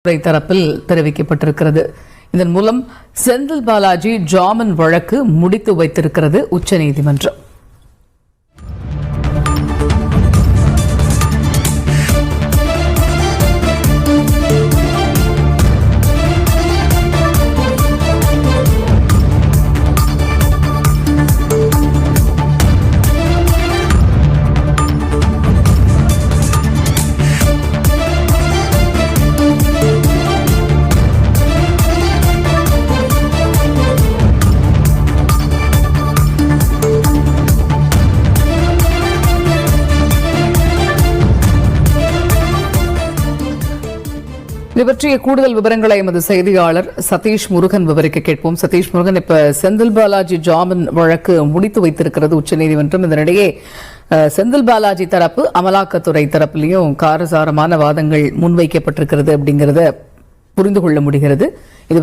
தரப்பில் தெரிவிக்கப்பட்டிருக்கிறது. இதன் மூலம் செந்தில் பாலாஜி ஜாமீன் வழக்கு முடித்து வைத்திருக்கிறது உச்சநீதிமன்றம். இது பற்றிய கூடுதல் விவரங்களை எமது செய்தியாளர் சதீஷ் முருகன் விவரிக்க கேட்போம். சதீஷ் முருகன், இப்ப செந்தில் பாலாஜி ஜாமீன் வழக்கு முடித்து வைத்திருக்கிறது உச்சநீதிமன்றம். இதனிடையே செந்தில் பாலாஜி தரப்பு அமலாக்கத்துறை தரப்பிலையும் காரசாரமான வாதங்கள் முன்வைக்கப்பட்டிருக்கிறது அப்படிங்கறத புரிந்து கொள்ள முடிகிறது. இது